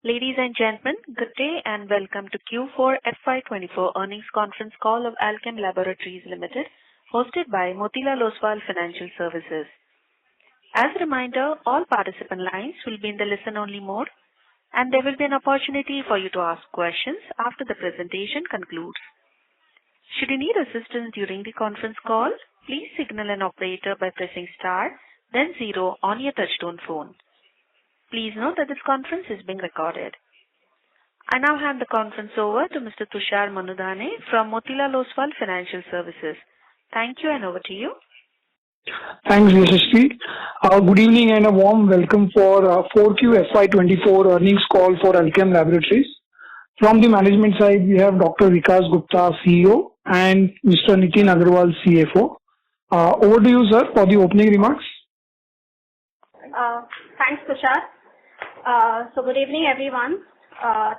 Ladies and gentlemen, good day and welcome to Q4 FY24 earnings conference call of Alkem Laboratories Ltd, hosted by Motilal Oswal Financial Services. As a reminder, all participant lines will be in the listen-only mode, and there will be an opportunity for you to ask questions after the presentation concludes. Should you need assistance during the conference call, please signal an operator by pressing star, then 0 on your touchtone phone. Please note that this conference is being recorded. I now hand the conference over to Mr. Tushar Manudhane from Motilal Oswal Financial Services. Thank you, and over to you. Thanks, Yashasvi. Good evening and a warm welcome for 4Q FY24 earnings call for Alkem Laboratories. From the management side, we have Dr. Vikas Gupta, CEO, and Mr. Nitin Agarwal, CFO. Over to you, sir, for the opening remarks. Thanks, Tushar. So good evening, everyone.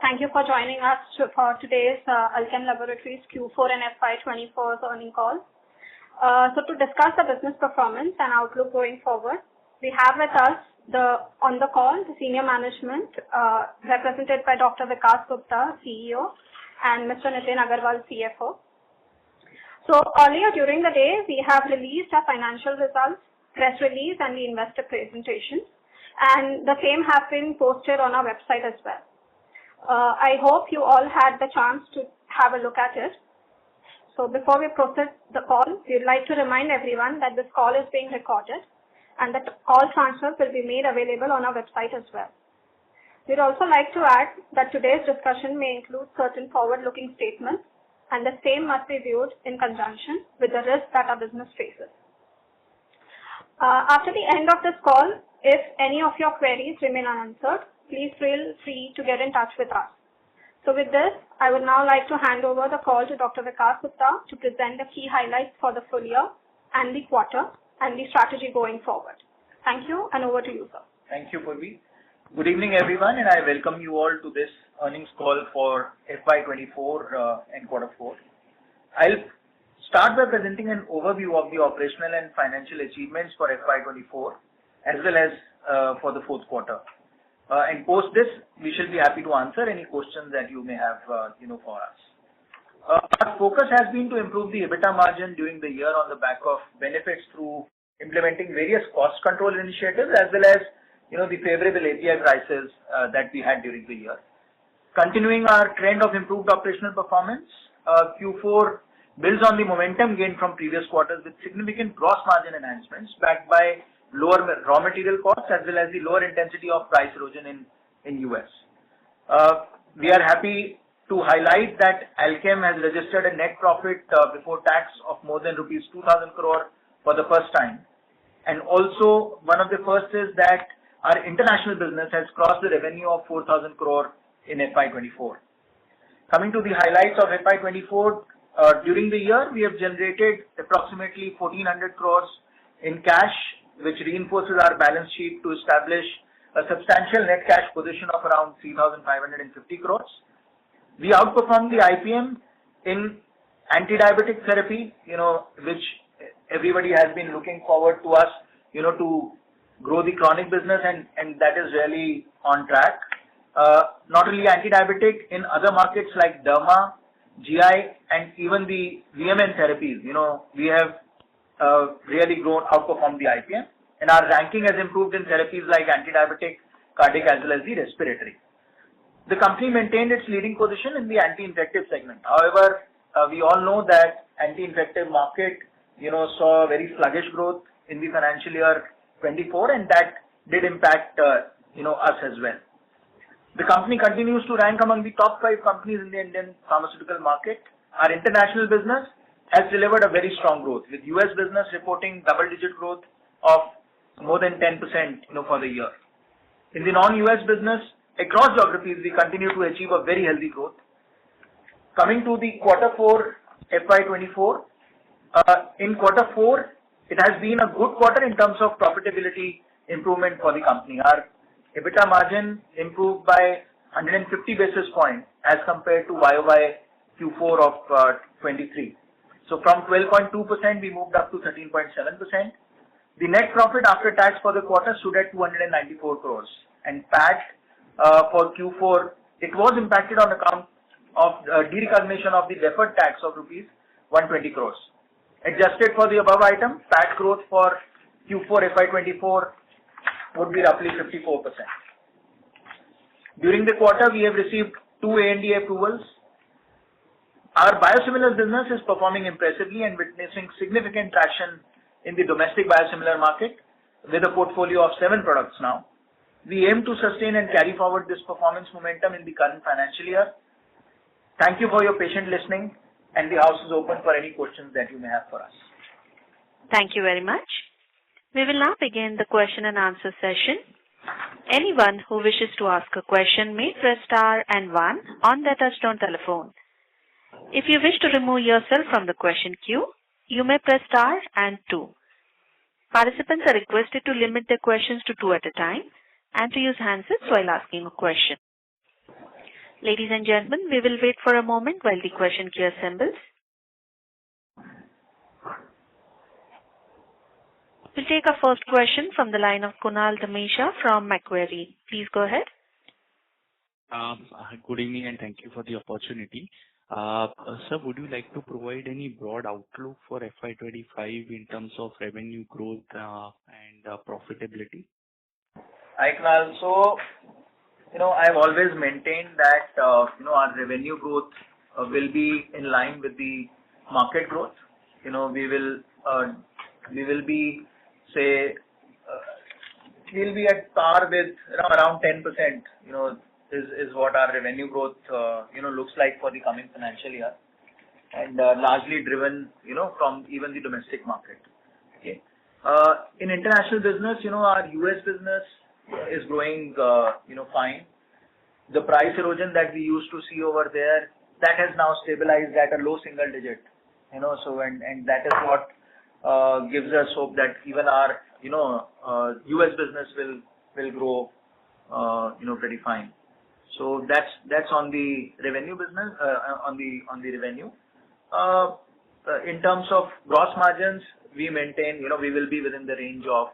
Thank you for joining us for today's Alkem Laboratories Q4 and FY24 earnings call. So to discuss the business performance and outlook going forward, we have with us on the call the senior management represented by Dr. Vikas Gupta, CEO, and Mr. Nitin Agarwal, CFO. So earlier during the day, we have released our financial results, press release, and the investor presentation, and the same have been posted on our website as well. I hope you all had the chance to have a look at it. So before we proceed the call, we'd like to remind everyone that this call is being recorded and that all transfers will be made available on our website as well. We'd also like to add that today's discussion may include certain forward-looking statements, and the same must be viewed in conjunction with the risks that our business faces. After the end of this call, if any of your queries remain unanswered, please feel free to get in touch with us. So with this, I would now like to hand over the call to Dr. Vikas Gupta to present the key highlights for the full year and the quarter and the strategy going forward. Thank you, and over to you, sir. Thank you, Purvi. Good evening, everyone, and I welcome you all to this earnings call for FY24 and quarter 4. I'll start by presenting an overview of the operational and financial achievements for FY24 as well as for the fourth quarter. And post this, we shall be happy to answer any questions that you may have, for us. Our focus has been to improve the EBITDA margin during the year on the back of benefits through implementing various cost control initiatives as well as, the favorable API prices that we had during the year. Continuing our trend of improved operational performance, Q4 builds on the momentum gained from previous quarters with significant gross margin enhancements backed by lower raw material costs as well as the lower intensity of price erosion in US. We are happy to highlight that Alkem has registered a net profit before tax of more than rupees 2,000 crore for the first time. And also, one of the first is that our international business has crossed the revenue of 4,000 crore in FY24. Coming to the highlights of FY24, during the year, we have generated approximately 1,400 crores in cash, which reinforces our balance sheet to establish a substantial net cash position of around 3,550 crores. We outperformed the IPM in anti-diabetic therapy, which everybody has been looking forward to us, to grow the chronic business, and that is really on track. Not only anti-diabetic, in other markets like derma, GI, and even the VMN therapies, we have really outperformed the IPM, and our ranking has improved in therapies like anti-diabetic, cardiac, as well as the respiratory. The company maintained its leading position in the anti-infective segment. However, we all know that anti-infective market, saw very sluggish growth in the financial year 24, and that did impact, us as well. The company continues to rank among the top 5 companies in the Indian pharmaceutical market. Our international business has delivered a very strong growth, with US business reporting double-digit growth of more than 10%, for the year. In the non-US business, across geographies, we continue to achieve a very healthy growth. Coming to the quarter 4 FY24, in quarter 4, it has been a good quarter in terms of profitability improvement for the company. Our EBITDA margin improved by 150 basis points as compared to YOY Q4 of 23. So from 12.2%, we moved up to 13.7%. The net profit after tax for the quarter stood at 294 crores, and PAT for Q4, it was impacted on account of derecognition of the deferred tax of rupees 120 crores. Adjusted for the above item, PAT growth for Q4 FY24 would be roughly 54%. During the quarter, we have received 2 ANDA approvals. Our biosimilars business is performing impressively and witnessing significant traction in the domestic biosimilar market with a portfolio of 7 products now. We aim to sustain and carry forward this performance momentum in the current financial year. Thank you for your patient listening, and the house is open for any questions that you may have for us. Thank you very much. We will now begin the question and answer session. Anyone who wishes to ask a question may press star and 1 on their touchtone telephone. If you wish to remove yourself from the question queue, you may press star and 2. Participants are requested to limit their questions to 2 at a time and to use handsets while asking a question. Ladies and gentlemen, we will wait for a moment while the question queue assembles. We'll take our first question from the line of Kunal Dhamesha from Macquarie. Please go ahead. Good evening and thank you for the opportunity. Sir, would you like to provide any broad outlook for FY25 in terms of revenue growth and profitability? Hi, Kunal. So, I've always maintained that, our revenue growth will be in line with the market growth. We will be, we'll be at par with around 10%, is what our revenue growth, looks like for the coming financial year, and largely driven, from even the domestic market. Okay. In international business, our US business is growing, fine. The price erosion that we used to see over there, that has now stabilized at a low single digit, so, and that is what gives us hope that even our, US business will grow, pretty fine. So that's on the revenue business, on the revenue. In terms of gross margins, we maintain, we will be within the range of,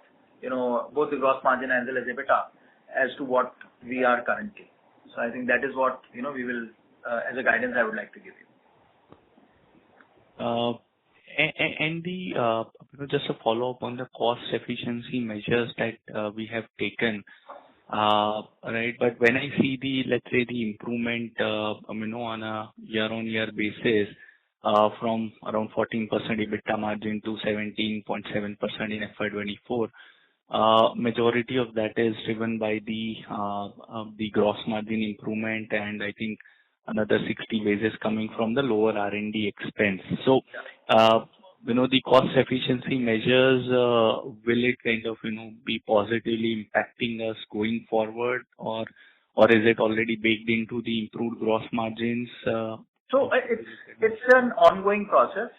both the gross margin as well as EBITDA as to what we are currently. So I think that is what, we will, as a guidance I would like to give you. And just a follow-up on the cost efficiency measures that we have taken, right? But when I see let's say the improvement, on a year-on-year basis, from around 14% EBITDA margin to 17.7% in FY24, majority of that is driven by the gross margin improvement, and I think another 60 basis coming from the lower R&D expense. So, the cost efficiency measures, will it kind of, be positively impacting us going forward, or is it already baked into the improved gross margins? So it's an ongoing process.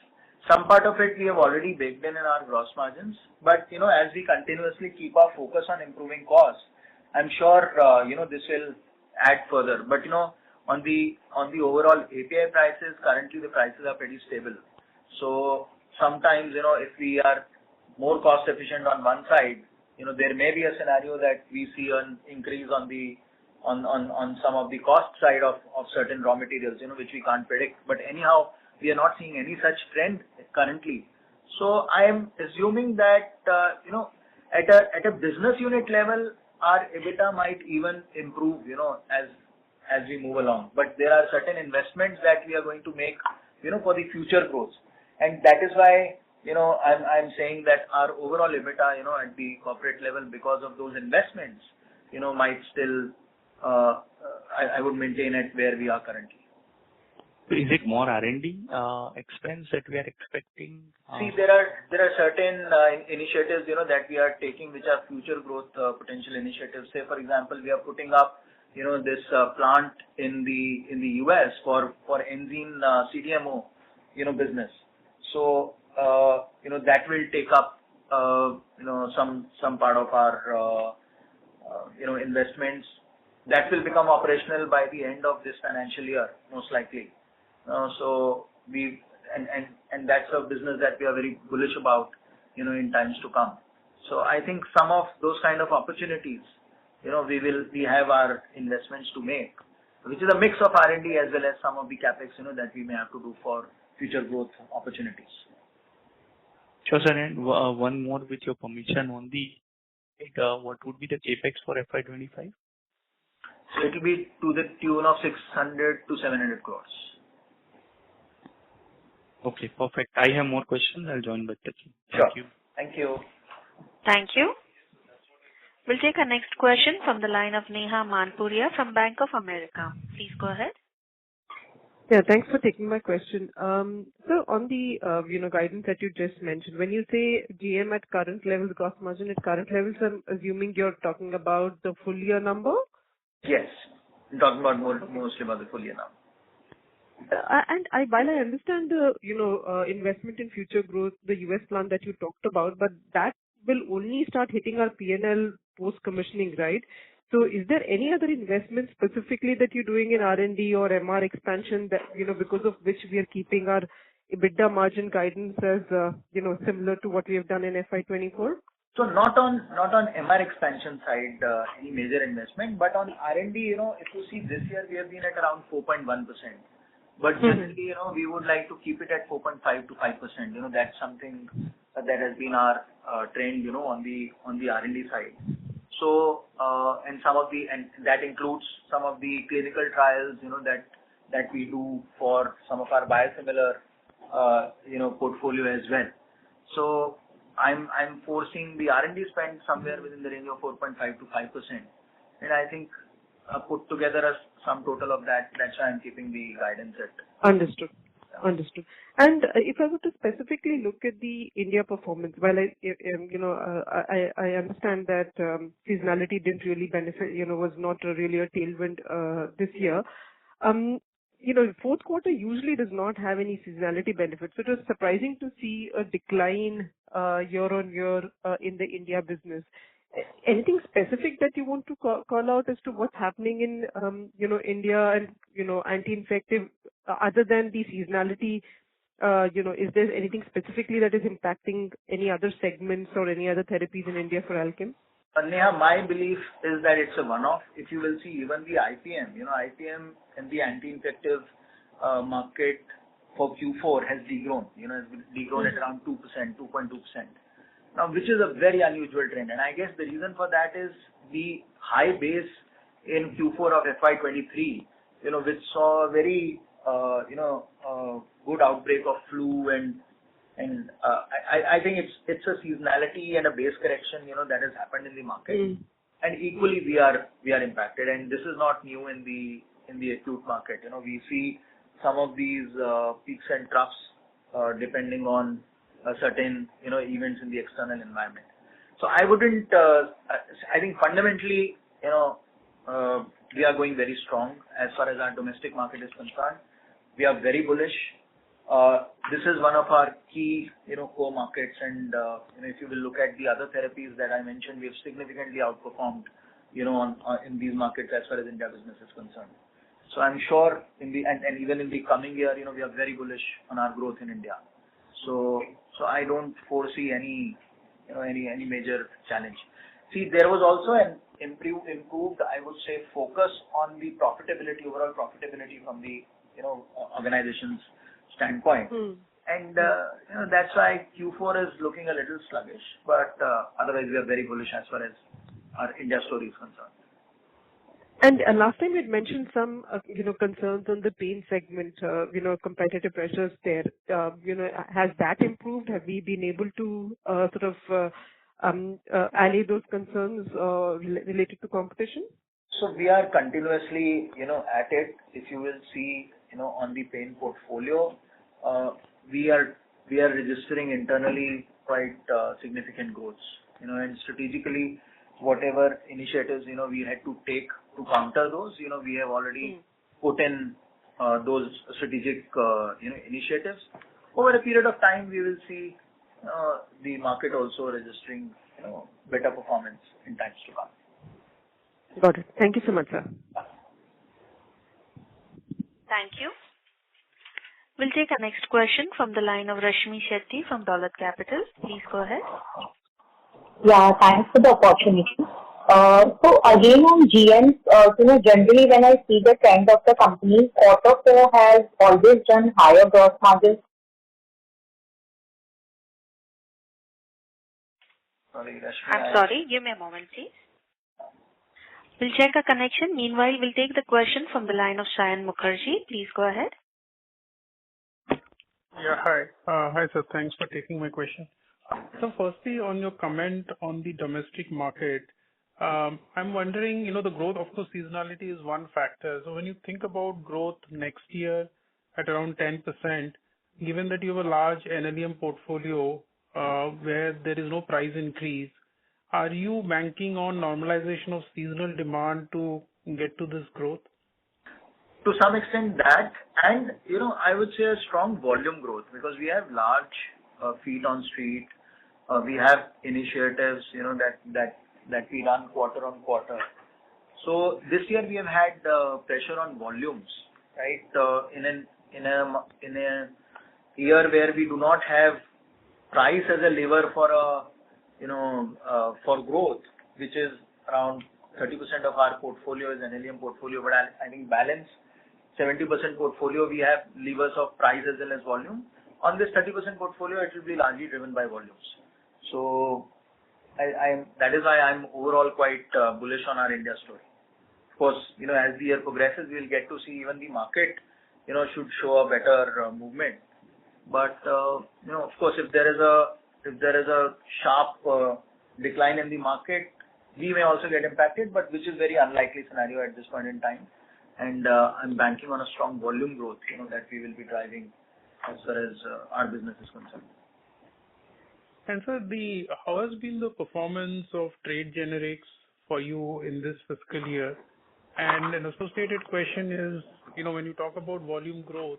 Some part of it we have already baked in our gross margins, but as we continuously keep our focus on improving costs, I'm sure this will add further. But on the overall API prices, currently the prices are pretty stable. So sometimes if we are more cost efficient on one side, there may be a scenario that we see an increase on some of the cost side of certain raw materials, which we can't predict. But anyhow, we are not seeing any such trend currently. So I am assuming that at a business unit level, our EBITDA might even improve, as we move along. But there are certain investments that we are going to make, for the future growth, and that is why I'm saying that our overall EBITDA, at the corporate level, because of those investments, might still I would maintain it where we are currently. Is it more R&D expense that we are expecting? See, there are certain initiatives, that we are taking, which are future growth potential initiatives. Say, for example, we are putting up, this plant in the US for enzyme CDMO, business. So, that will take up, some part of our, investments. That will become operational by the end of this financial year, most likely. So and that's a business that we are very bullish about, in times to come. So I think some of those kind of opportunities we have our investments to make, which is a mix of R&D as well as some of the capex, that we may have to do for future growth opportunities. Sure, sir. And one more with your permission on the what would be the capex for FY25? So it will be to the tune of 600 to 700 crores. Okay, perfect. I have more questions. I'll join back the queue. Sure. Thank you. Thank you. Thank you. We'll take our next question from the line of Neha Manpuria from Bank of America. Please go ahead. Yeah, thanks for taking my question. So on the, guidance that you just mentioned, when you say GM at current levels, gross margin at current levels, I'm assuming you're talking about the full year number? Yes. I'm talking about mostly about the full year now. While I understand the, investment in future growth, the US plant that you talked about, but that will only start hitting our P&L post-commissioning, right? So is there any other investment specifically that you're doing in R&D or MR expansion that, because of which we are keeping our EBITDA margin guidance as, similar to what we have done in FY24? So not on MR expansion side, any major investment, but on R&D, if you see this year, we have been at around 4.1%. But generally, we would like to keep it at 4.5 to 5%. That's something that has been our trend, on the R&D side. So, and that includes some of the clinical trials, that we do for some of our biosimilar, portfolio as well. So I'm foreseeing the R&D spend somewhere within the range of 4.5 to 5%. And I think put together a sum total of that, that's why I'm keeping the guidance at. Understood. Understood. And if I were to specifically look at the India performance, while I understand that seasonality didn't really benefit, was not really a tailwind this year. Fourth quarter usually does not have any seasonality benefits. So it was surprising to see a decline year on year in the India business. Anything specific that you want to call out as to what's happening in, India and, anti-infective, other than the seasonality, is there anything specifically that is impacting any other segments or any other therapies in India for Alkem? Neha, my belief is that it's a one-off. If you will see even the IPM, IPM and the anti-infective market for Q4 has degrown, has degrown at around 2%, 2.2%. Now, which is a very unusual trend. And I guess the reason for that is the high base in Q4 of FY23, which saw a very, good outbreak of flu and I think it's a seasonality and a base correction, that has happened in the market. And equally we are impacted. And this is not new in the acute market. We see some of these peaks and troughs depending on certain, events in the external environment. So I wouldn't, I think fundamentally, we are going very strong as far as our domestic market is concerned. We are very bullish. This is one of our key, core markets. And, if you will look at the other therapies that I mentioned, we have significantly outperformed, in these markets as far as India business is concerned. So I'm sure and even in the coming year, we are very bullish on our growth in India. So I don't foresee any major challenge. See, there was also an improved, I would say, focus on the profitability, overall profitability from the, organization's standpoint. And, that's why Q4 is looking a little sluggish, but otherwise we are very bullish as far as our India story is concerned. And last time you had mentioned some, concerns on the pain segment, competitive pressures there. Has that improved? Have we been able to allay those concerns related to competition? So we are continuously, at it. If you will see, on the pain portfolio, we are registering internally quite significant growth. And strategically, whatever initiatives, we had to take to counter those, we have already put in those strategic, initiatives. Over a period of time, we will see the market also registering, better performance in times to come. Got it. Thank you so much, sir. Thank you. We'll take our next question from the line of Rashmi Shetty from Dolat Capital. Please go ahead. Yeah, thanks for the opportunity. So again on GMs, generally when I see the trend of the company, quarter four has always done higher gross margins. Sorry, Rashmi. I'm sorry. Give me a moment, please. We'll check a connection. Meanwhile, we'll take the question from the line of Shayan Mukherjee. Please go ahead. Yeah, hi. Hi, sir. Thanks for taking my question. So firstly, on your comment on the domestic market, I'm wondering, the growth, of course, seasonality is one factor. So when you think about growth next year at around 10%, given that you have a large NLEM portfolio, where there is no price increase, are you banking on normalization of seasonal demand to get to this growth? To some extent that, and I would say a strong volume growth, because we have large feet on street. We have initiatives, that we run quarter on quarter. So this year we have had pressure on volumes, right? In a year where we do not have price as a lever for for growth, which is around 30% of our portfolio is NLEM portfolio, but I think balance 70% portfolio we have levers of price as well as volume. On this 30% portfolio, it will be largely driven by volumes. So that is why I'm overall quite bullish on our India story. Of course, as the year progresses, we'll get to see even the market, should show a better movement. But of course, if there is a sharp decline in the market, we may also get impacted, but which is very unlikely scenario at this point in time. And I'm banking on a strong volume growth, that we will be driving as far as our business is concerned. And sir, how has been the performance of trade generics for you in this fiscal year? And an associated question is, when you talk about volume growth,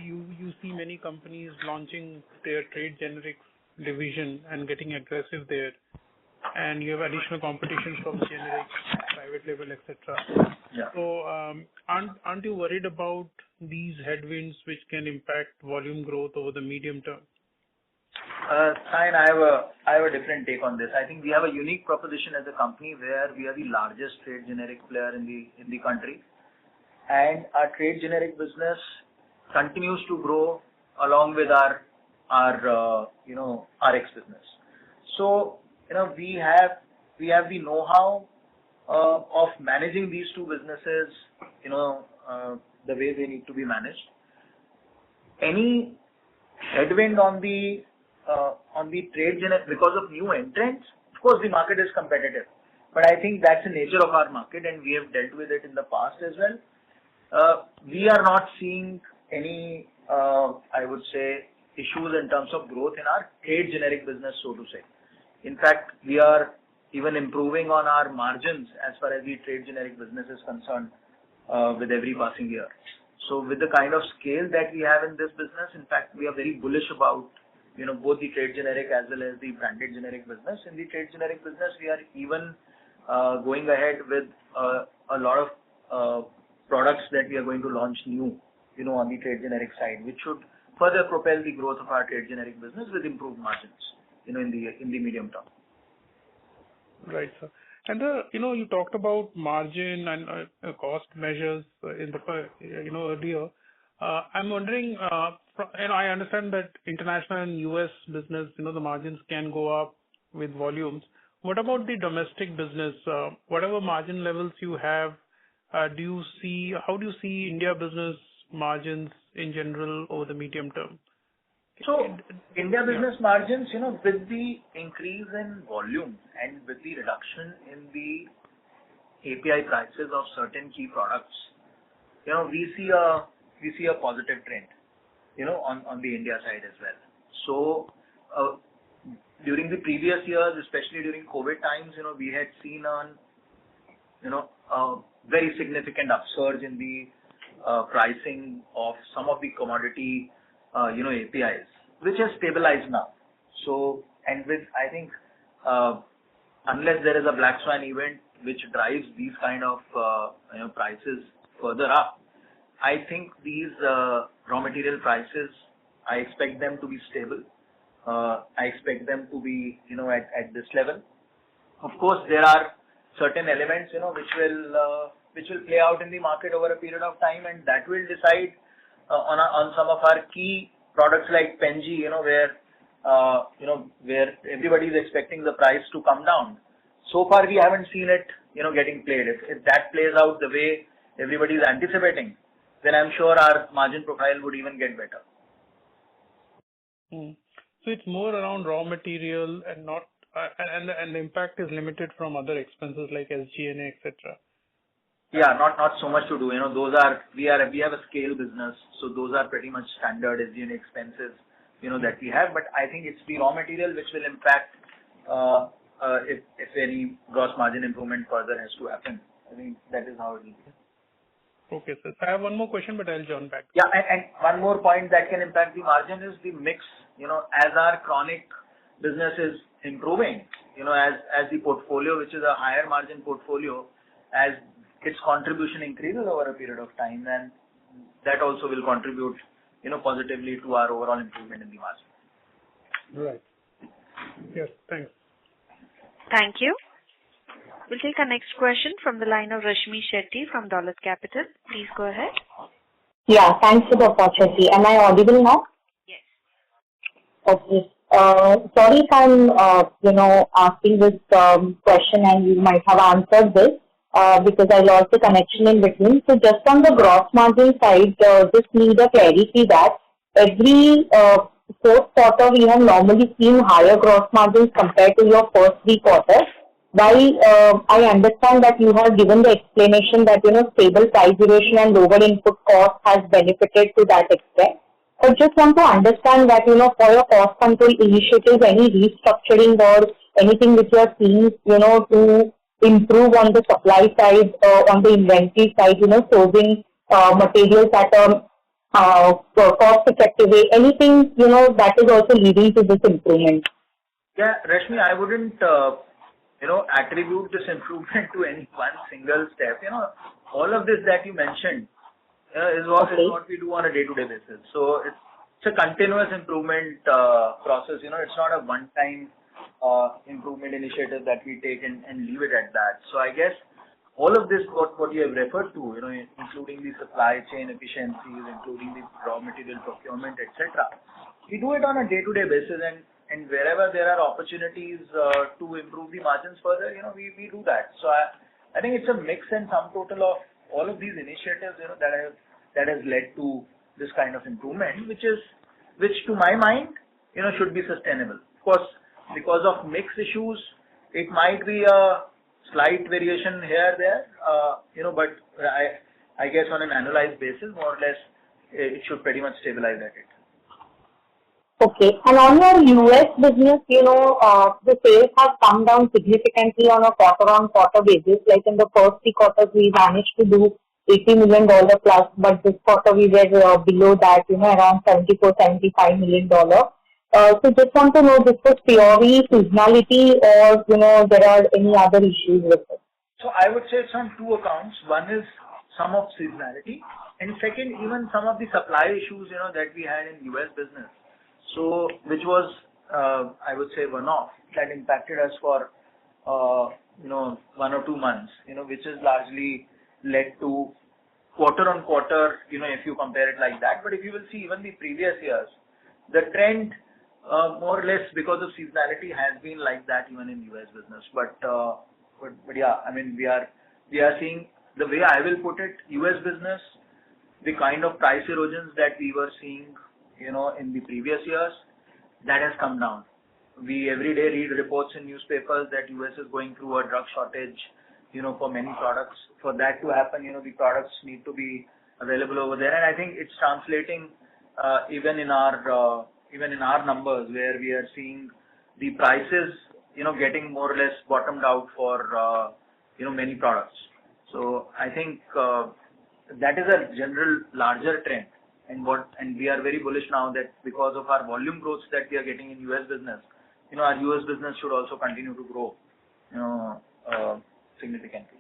you see many companies launching their trade generics division and getting aggressive there, and you have additional competition from generics, private label, etc. Yeah. So, aren't you worried about these headwinds which can impact volume growth over the medium term? Sayan, I have a different take on this. I think we have a unique proposition as a company where we are the largest trade generic player in the country, and our trade generic business continues to grow along with our RX business. So we have the know-how of managing these two businesses, the way they need to be managed. Any headwind on the trade generic because of new entrants, of course the market is competitive, but I think that's the nature of our market, and we have dealt with it in the past as well. We are not seeing any, I would say, issues in terms of growth in our trade generic business, so to say. In fact, we are even improving on our margins as far as the trade generic business is concerned with every passing year. So with the kind of scale that we have in this business, in fact, we are very bullish about both the trade generic as well as the branded generic business. In the trade generic business, we are even going ahead with a lot of products that we are going to launch new, on the trade generic side, which should further propel the growth of our trade generic business with improved margins, in the medium term. Right, sir. And you talked about margin and cost measures in the earlier. I'm wondering, I understand that international and US business, the margins can go up with volumes. What about the domestic business? Whatever margin levels you have, how do you see India business margins in general over the medium term? So India business margins, with the increase in volume and with the reduction in the API prices of certain key products, we see a positive trend, on the India side as well. So during the previous years, especially during COVID times, we had seen a very significant upsurge in the pricing of some of the commodity APIs, which has stabilized now. So, and with, I think, unless there is a black swan event which drives these kind of prices further up, I think these raw material prices, I expect them to be stable. I expect them to be, at this level. Of course, there are certain elements, which will play out in the market over a period of time, and that will decide on some of our key products like Penji, where everybody is expecting the price to come down. So far, we haven't seen it, getting played. If that plays out the way everybody is anticipating, then I'm sure our margin profile would even get better. So it's more around raw material and not, and the impact is limited from other expenses like SG&A, etc. Yeah, not so much to do. Those are, we have a scale business, so those are pretty much standard SG&A expenses, that we have. But I think it's the raw material which will impact if any gross margin improvement further has to happen. I think that is how it will be. Okay, sir. I have one more question, but I'll join back. Yeah, and one more point that can impact the margin is the mix. As our chronic business is improving, as the portfolio, which is a higher margin portfolio, as its contribution increases over a period of time, then that also will contribute, positively to our overall improvement in the margin. Right. Yes, thanks. Thank you. We'll take our next question from the line of Rashmi Shetty from Dolat Capital. Please go ahead. Yeah, thanks for the opportunity. Am I audible now? Yes. Okay. Sorry if I'm, asking this question and you might have answered this because I lost the connection in between. So just on the gross margin side, just need a clarity that every fourth quarter we have normally seen higher gross margins compared to your first 3 quarters. While I understand that you have given the explanation that, stable price erosion and lower input cost has benefited to that extent. I just want to understand that, for your cost control initiatives, any restructuring or anything which you are seeing, to improve on the supply side, on the inventory side, sourcing materials at a cost-effective way, anything, that is also leading to this improvement. Yeah, Rashmi, I wouldn't, attribute this improvement to any one single step. All of this that you mentioned is what we do on a day-to-day basis. So it's a continuous improvement process. It's not a one-time improvement initiative that we take and leave it at that. So I guess all of this, what you have referred to, including the supply chain efficiencies, including the raw material procurement, etc., we do it on a day-to-day basis, and wherever there are opportunities to improve the margins further, we do that. So I think it's a mix and sum total of all of these initiatives, that has led to this kind of improvement, which to my mind, should be sustainable. Of course, because of mix issues, it might be a slight variation here there, but I guess on an annualized basis, more or less, it should pretty much stabilize at it. Okay. And on your US business, the sales have come down significantly on a quarter-on-quarter basis. Like in the first 3 quarters, we managed to do $80 million plus, but this quarter we were below that, around $74-75 million. So just want to know, this was purely seasonality or, there are any other issues with it? So I would say it's on 2 accounts. One is some of seasonality, and second, even some of the supply issues, that we had in US business. So, which was, I would say, one-off, that impacted us for, 1 or 2 months, which has largely led to quarter-on-quarter, if you compare it like that. But if you will see even the previous years, the trend, more or less because of seasonality, has been like that even in US business. But yeah, I mean, we are seeing, the way I will put it, US business, the kind of price erosions that we were seeing, in the previous years, that has come down. We every day read reports in newspapers that US is going through a drug shortage, for many products. For that to happen, the products need to be available over there. And I think it's translating, even in our numbers, where we are seeing the prices, getting more or less bottomed out for, many products. So I think, that is a general larger trend. And we are very bullish now that because of our volume growth that we are getting in US business, our US business should also continue to grow, significantly.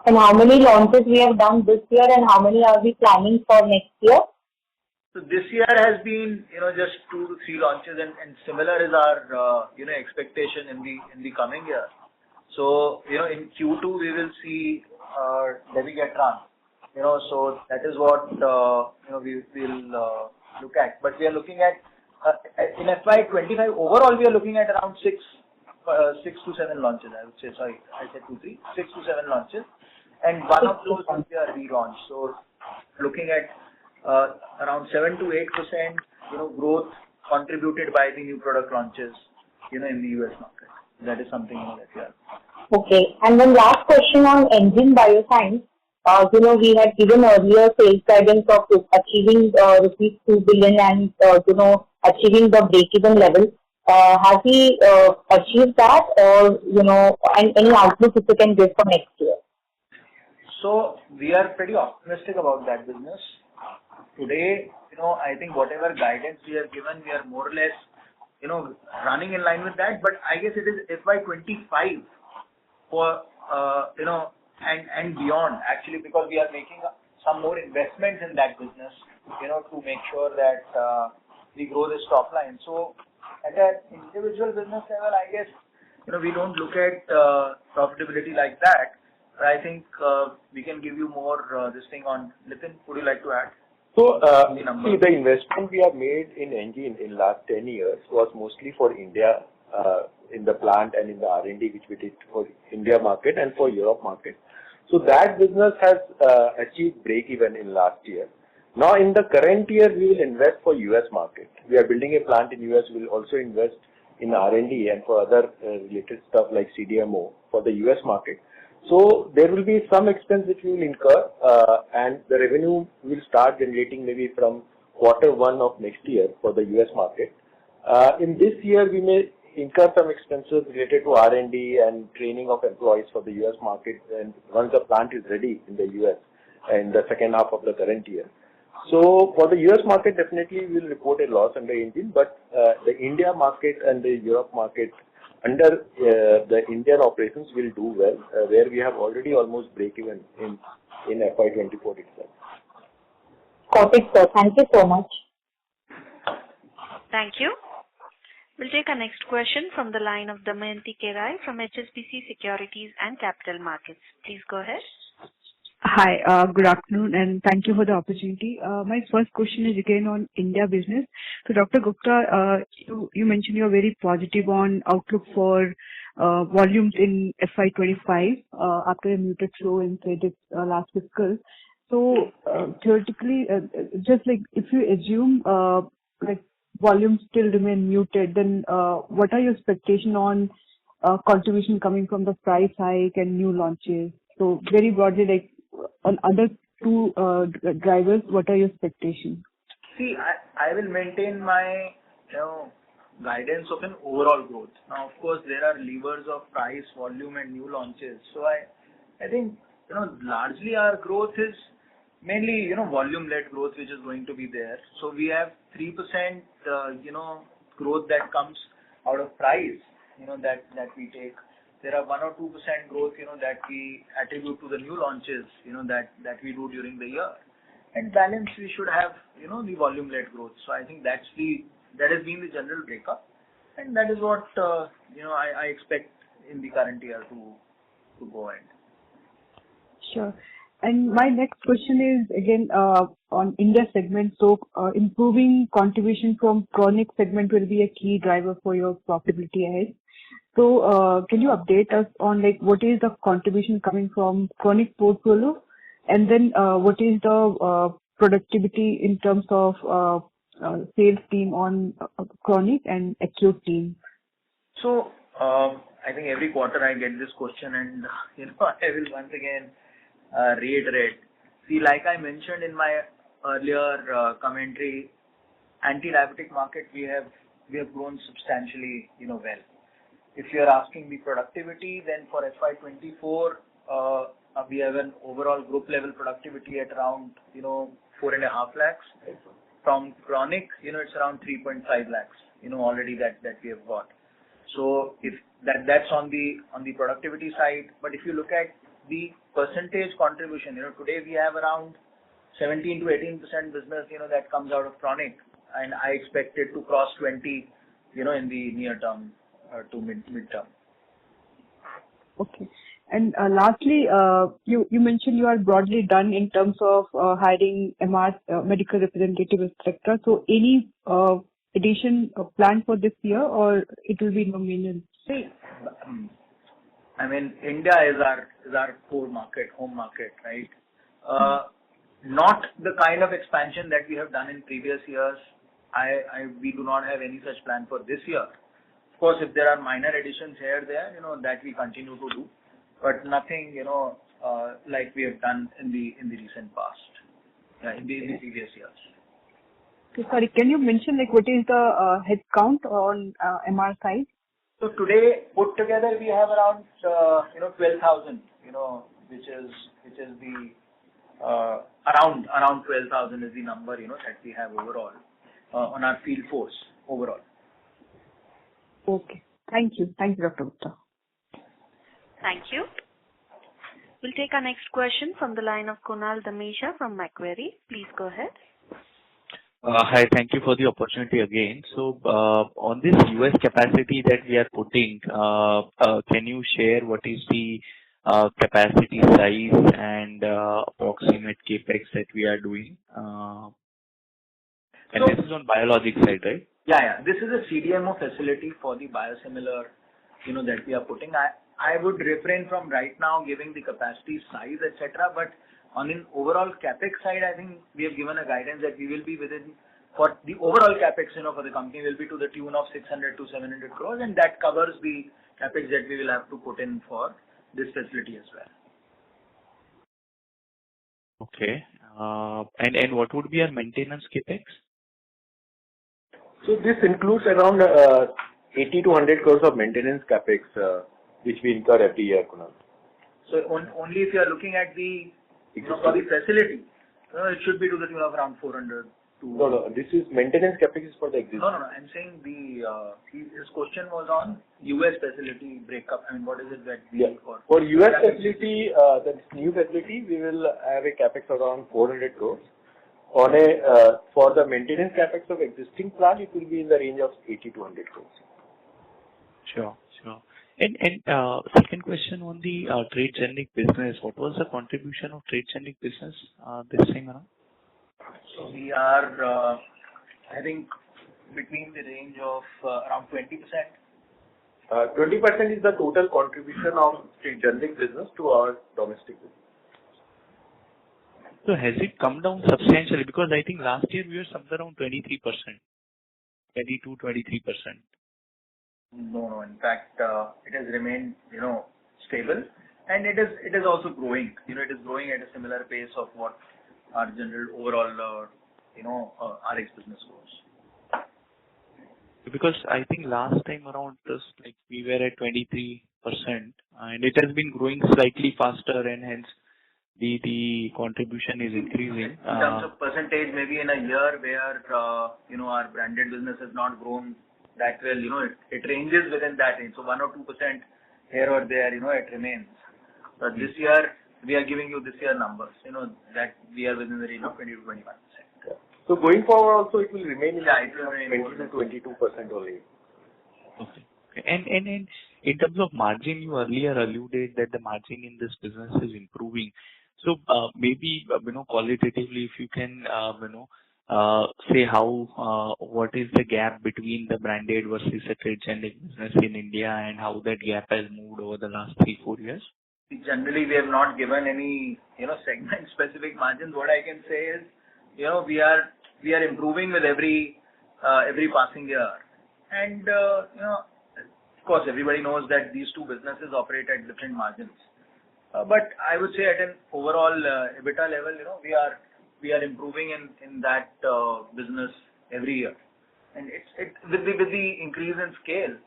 And how many launches we have done this year, and how many are we planning for next year? So this year has been, just 2 to 3 launches, and similar is our, expectation in the coming year. So, in Q2, we will see Dabigatran. So that is what, we will look at. But we are looking at, in FY25, overall, we are looking at around 6 to 7 launches, I would say. Sorry, I said 2, 3, 6 to 7 launches. And one of those will be a relaunch. So looking at around 7 to 8%, growth contributed by the new product launches, in the US market. That is something that we are. Okay. And one last question on Engine Bioscience. We had given earlier sales guidance of achieving rupees 2 billion and, achieving the break-even level. Has he achieved that, or, and any outlook if you can give for next year? So we are pretty optimistic about that business. Today, I think whatever guidance we have given, we are more or less, running in line with that. But I guess it is FY25 for, and beyond, actually, because we are making some more investments in that business, to make sure that we grow this top line. So at an individual business level, I guess, we don't look at profitability like that. But I think we can give you more this thing on. Nitin, would you like to add? So, see, the investment we have made in engine in last 10 years was mostly for India, in the plant and in the R&D, which we did for India market and for Europe market. So that business has achieved break-even in last year. Now, in the current year, we will invest for US market. We are building a plant in US. We will also invest in R&D and for other related stuff like CDMO for the US market. So there will be some expense which we will incur, and the revenue will start generating maybe from Q1 of next year for the US market. In this year, we may incur some expenses related to R&D and training of employees for the US market, and once the plant is ready in the US in the second half of the current year. So for the US market, definitely we will report a loss under engine, but the India market and the Europe market under the Indian operations will do well, where we have already almost break even in FY24 itself. Got it, sir. Thank you so much. Thank you. We'll take our next question from the line of Damayanti Kerai from HSBC Securities and Capital Markets. Please go ahead. Hi, good afternoon, and thank you for the opportunity. My first question is again on India business. So, Dr. Gupta, you mentioned you're very positive on outlook for volumes in FY25 after a muted flow in credit last fiscal. So, theoretically, just like if you assume like volumes still remain muted, then what are your expectations on contribution coming from the price hike and new launches? So, very broadly, like on other two drivers, what are your expectations? See, I will maintain my guidance of an overall growth. Now, of course, there are levers of price, volume, and new launches. So I think largely our growth is mainly volume-led growth, which is going to be there. So we have 3% growth that comes out of price, that we take. There are 1 or 2% growth, that we attribute to the new launches, that we do during the year. And balance, we should have, the volume-led growth. So I think that has been the general breakup. And that is what, I expect in the current year to go ahead. Sure. And my next question is again on India segment. So improving contribution from chronic segment will be a key driver for your profitability ahead. So, can you update us on like what is the contribution coming from chronic portfolio, and then what is the productivity in terms of sales team on chronic and acute team? So, I think every quarter I get this question, and I will once again reiterate. See, like I mentioned in my earlier commentary, anti-diabetic market we have grown substantially, well. If you are asking the productivity, then for FY24, we have an overall group level productivity at around, 4.5 lakhs. From chronic, it's around 3.5 lakhs, already that we have got. So if that's on the productivity side, but if you look at the percentage contribution, today we have around 17 to 18% business, that comes out of chronic, and I expect it to cross 20, in the near term to mid-term. Okay. And lastly, you mentioned you are broadly done in terms of hiring MR, medical representative, etc. So any addition planned for this year, or it will be nominal? See, I mean, India is our core market, home market, right? Not the kind of expansion that we have done in previous years. We do not have any such plan for this year. Of course, if there are minor additions here, there, that we continue to do, but nothing, like we have done in the recent past, in the previous years. Okay, sorry, can you mention like what is the head count on MR side? So today, put together, we have around 12,000. Which is the around 12,000 is the number that we have overall on our field force overall. Okay. Thank you, Dr. Gupta. Thank you. We'll take our next question from the line of Kunal Dhamesha from Macquarie. Please go ahead. Hi, thank you for the opportunity again. So, on this US capacity that we are putting, can you share what is the capacity size and approximate capex that we are doing? And So, this is on biologic side, right? Yeah. This is a CDMO facility for the biosimilar, that we are putting. I would refrain from right now giving the capacity size, etc. But on an overall capex side, I think we have given a guidance that we will be within, for the overall capex, for the company will be to the tune of 600 to 700 crores, and that covers the capex that we will have to put in for this facility as well. Okay. And what would be our maintenance capex? So this includes around 80 to 100 crores of maintenance capex, which we incur every year, Kunal. So only if you are looking at the for the facility, it should be to the tune of around 400 to. No. This is maintenance capex for the existing. No. I'm saying his question was on US facility breakup. I mean, what is it that we for? For US facility, the new facility, we will have a capex around 400 crores. For the maintenance capex of existing plant, it will be in the range of 80 to 100 crores. Sure. And second question on the trade generic business. What was the contribution of trade generic business this time around? So we are, I think, between the range of around 20%. 20% is the total contribution of trade generic business to our domestic business. So has it come down substantially? Because I think last year we were somewhere around 23%, 22-23%. No. In fact, it has remained, stable, and it is also growing. It is growing at a similar pace of what our general overall, RX business grows. Because I think last time around this, like we were at 23%, and it has been growing slightly faster, and hence the contribution is increasing. In terms of percentage, maybe in a year where our branded business has not grown that well, it ranges within that range. So 1 or 2% here or there, it remains. But this year we are giving you this year numbers, that we are within the range of 20 to 21%. Yeah. So going forward also it will remain in it will remain 20 to 22% only. Okay. And in terms of margin, you earlier alluded that the margin in this business is improving. So maybe qualitatively, if you can say what is the gap between the branded versus the trade generic business in India, and how that gap has moved over the last 3-4 years? Generally, we have not given any segment specific margins. What I can say is we are improving with every passing year, and of course everybody knows that these two businesses operate at different margins. But I would say at an overall EBITDA level, we are improving in that business every year, and with the increase in scale,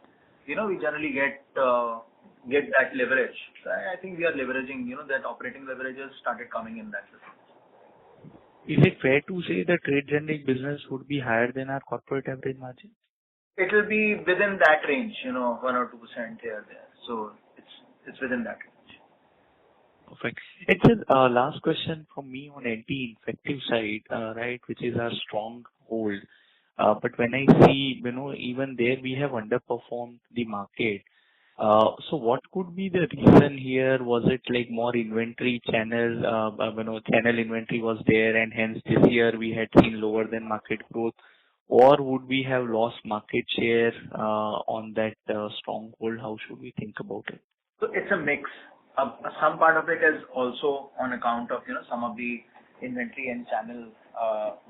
we generally get that leverage. So I think we are leveraging, that operating leverage has started coming in that business. Is it fair to say that trade generic business would be higher than our corporate average margin? It will be within that range, 1 or 2% here or there. So it's within that range. Perfect. It's a last question from me on anti-infective side, right, which is our stronghold. But when I see, even there we have underperformed the market. So what could be the reason here? Was it like more inventory channel, channel inventory was there, and hence this year we had seen lower than market growth? Or would we have lost market share on that stronghold? How should we think about it? So it's a mix. Some part of it is also on account of, some of the inventory and channel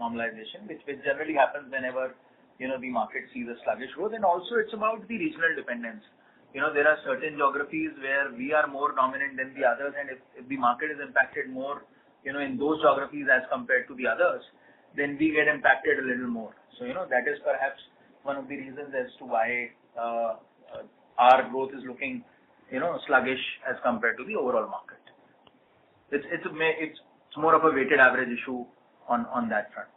normalization, which generally happens whenever, the market sees a sluggish growth. And also it's about the regional dependence. There are certain geographies where we are more dominant than the others, and if the market is impacted more, in those geographies as compared to the others, then we get impacted a little more. So, that is perhaps one of the reasons as to why our growth is looking, sluggish as compared to the overall market. It's more of a weighted average issue on that front.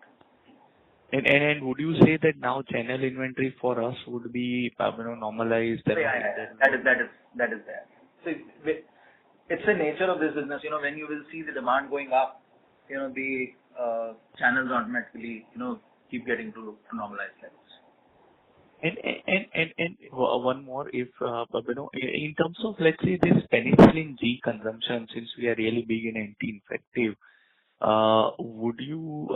And would you say that now channel inventory for us would be normalized? Yeah. That is there. So it's the nature of this business. When you will see the demand going up, the channels automatically keep getting to normalized levels. And one more, if in terms of, let's say, this penicillin G consumption, since we are really big in anti-infective, would you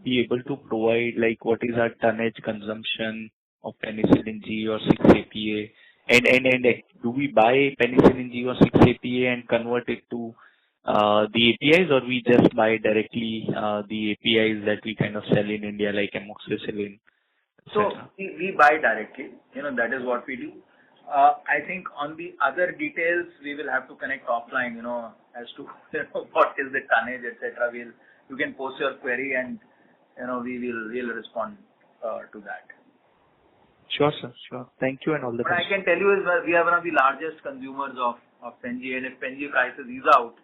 be able to provide like what is our tonnage consumption of penicillin G or 6-APA? And do we buy penicillin G or 6-APA and convert it to the APIs, or we just buy directly the APIs that we kind of sell in India, like amoxicillin? So we buy directly. That is what we do. I think on the other details, we will have to connect offline, as to what is the tonnage, etc. You can post your query, and we'll respond to that. Sure, sir. Sure. Thank you, and all the best. What I can tell you is that we are one of the largest consumers of Pen G, and if Pen G prices ease out,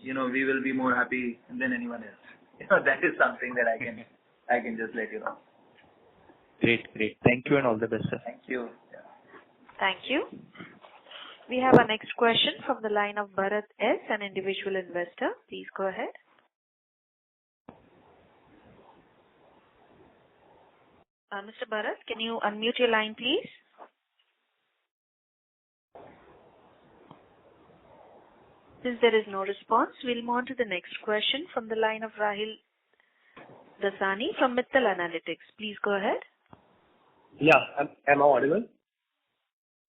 we will be more happy than anyone else. That is something that I can just let you know. Great. Thank you, and all the best, sir. Thank you. Yeah. Thank you. We have our next question from the line of Bharat S., an individual investor. Please go ahead. Mr. Bharat, can you unmute your line, please? Since there is no response, we'll move on to the next question from the line of Rahil Dasani from Mittal Analytics. Please go ahead. Yeah. Am I audible?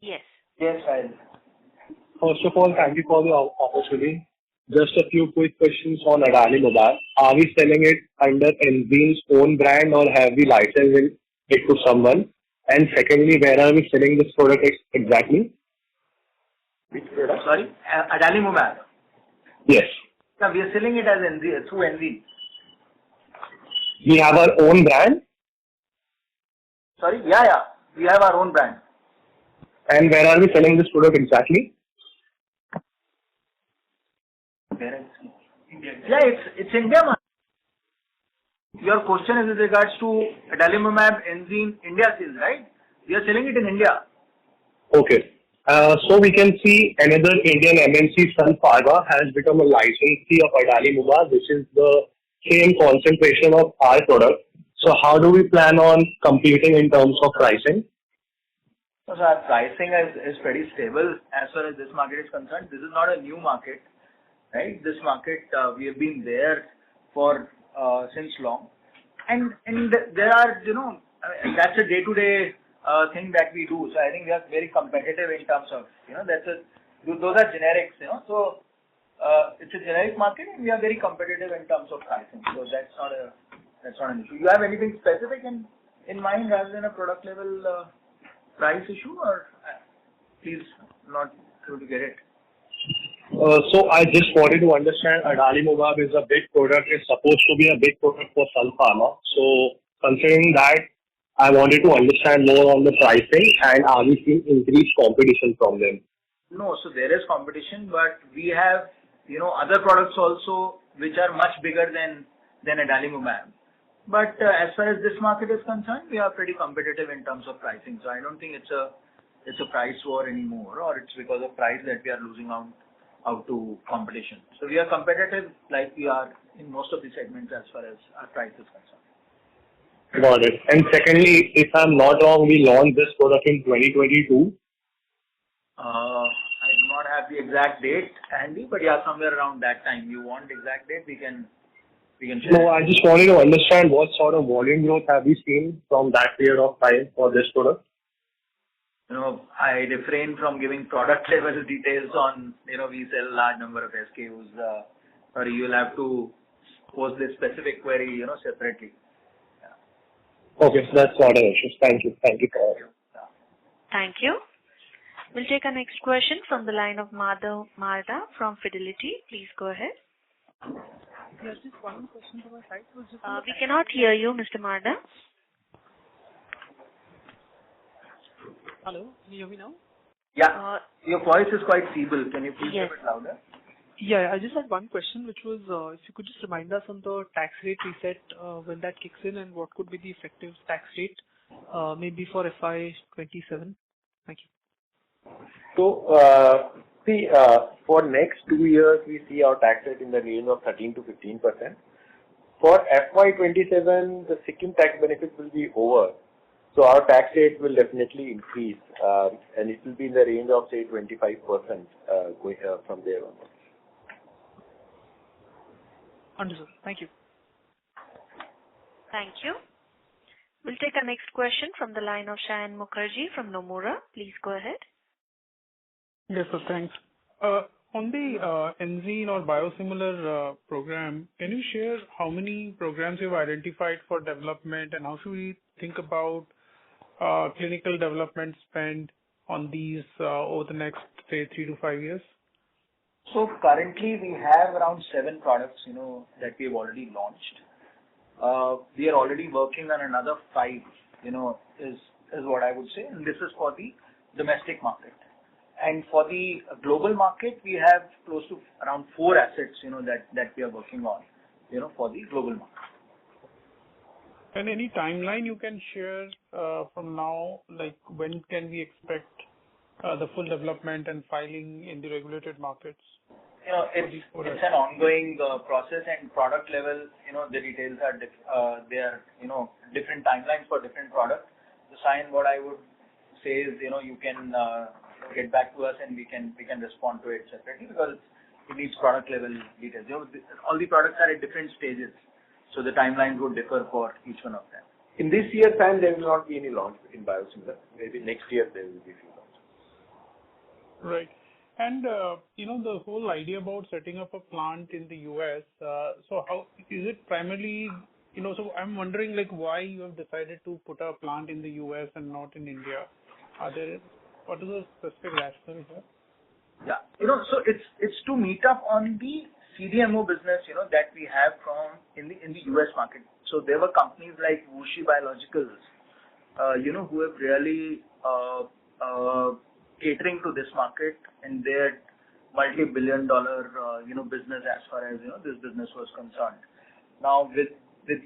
Yes. Yes, Rahil. First of all, thank you for the opportunity. Just a few quick questions on adalimumab. Are we selling it under Enzyme's own brand, or have we licensed it to someone? And secondly, where are we selling this product exactly? Which product? Sorry? Adalimumab. Yes. Yeah, we are selling it as through Enzyme. We have our own brand? Sorry? Yeah. We have our own brand. And where are we selling this product exactly? Where is it? India. Yeah, it's India. Your question is with regards to adalimumab Enzyme India sales, right? We are selling it in India. Okay. So we can see another Indian MNC, Sun Pharma, has become a licensee of adalimumab, which is the same concentration of our product. So how do we plan on competing in terms of pricing? So our pricing is pretty stable as far as this market is concerned. This is not a new market, right? This market, we have been there for since long. And there are, that's a day-to-day thing that we do. So I think we are very competitive in terms of, those are generics, So it's a generic market, and we are very competitive in terms of pricing. So that's not an issue. You have anything specific in mind rather than a product level price issue, or please not able to get it? So I just wanted to understand, adalimumab is a big product. It's supposed to be a big product for Sun Pharma. So considering that, I wanted to understand more on the pricing, and are we seeing increased competition from them? No, so there is competition, but we have, other products also which are much bigger than adalimumab. But as far as this market is concerned, we are pretty competitive in terms of pricing. So I don't think it's a price war anymore, or it's because of price that we are losing out to competition. So we are competitive like we are in most of the segments as far as our price is concerned. Got it. And secondly, if I'm not wrong, we launched this product in 2022. I do not have the exact date handy, but yeah, somewhere around that time. You want exact date, we can share. No, I just wanted to understand what sort of volume growth have you seen from that period of time for this product? I refrain from giving product level details on, we sell a large number of SKUs. Sorry, you'll have to post this specific query, separately. Yeah. Okay, that's not an issue. Thank you. Thank you for Yeah. Thank you. We'll take our next question from the line of Madhav Marda from Fidelity. Please go ahead. Yes, just one question from my side. We cannot hear you, Mr. Marda. Hello, can you hear me now? Yeah. Your voice is quite feeble. Can you please Yes. give it louder? Yeah, I just had one question, which was if you could just remind us on the tax rate reset when that kicks in and what could be the effective tax rate maybe for FY27. Thank you. So, for next 2 years, we see our tax rate in the range of 13 to 15%. For FY27, the Sikkim tax benefit will be over. So our tax rate will definitely increase, and it will be in the range of, say, 25% going from there on. Understood. Thank you. Thank you. We'll take our next question from the line of Shayan Mukherjee from Nomura. Please go ahead. Yes, sir. Thanks. On the enzyme or biosimilar program, can you share how many programs you've identified for development, and how should we think about clinical development spend on these over the next, say, 3 to 5 years? So currently we have around 7 products, that we have already launched. We are already working on another 5, is what I would say, and this is for the domestic market. And for the global market, we have close to around 4 assets, that we are working on, for the global market. And any timeline you can share from now, like when can we expect the full development and filing in the regulated markets? It's an ongoing process, and product level, the details are different timelines for different products. So, Sayan, what I would say is, you can get back to us and we can respond to it separately, because it needs product level details. All the products are at different stages, so the timelines would differ for each one of them. In this year's time, there will not be any launch in biosimilar. Maybe next year there will be few launches. Right. And, the whole idea about setting up a plant in the US, so how is it primarily, so I'm wondering like why you have decided to put a plant in the US and not in India? What is the specific rationale here? Yeah. So it's to meet up on the CDMO business, that we have in the US market. So there were companies like Wuxi Biologicals, who have really catering to this market, and they're multi-billion-dollar, business as far as, this business was concerned. Now with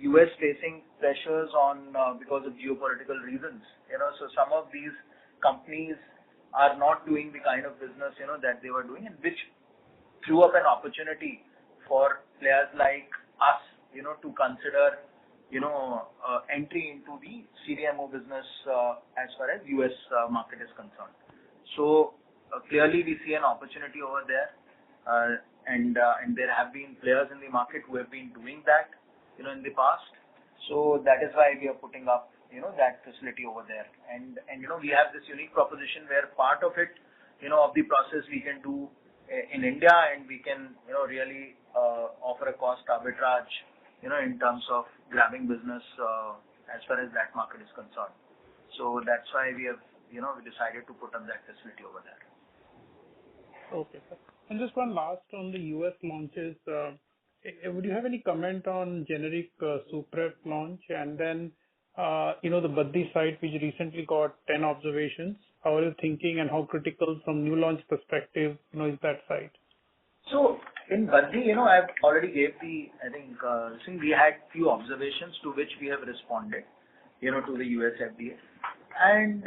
US facing pressures on because of geopolitical reasons, so some of these companies are not doing the kind of business, that they were doing, and which threw up an opportunity for players like us, to consider, entry into the CDMO business as far as US market is concerned. So clearly we see an opportunity over there, and there have been players in the market who have been doing that, in the past. So that is why we are putting up, that facility over there. And we have this unique proposition where part of it, of the process we can do in India, and we can, really offer a cost arbitrage, in terms of grabbing business as far as that market is concerned. So that's why we have, we decided to put up that facility over there. Okay, sir. And just one last on the US launches. Would you have any comment on generic Suprep launch, and then the Baddi site which recently got 10 observations? How are you thinking, and how critical from new launch perspective, is that site? So in Baddi, I've already gave I think we had few observations to which we have responded, to the US FDA. And,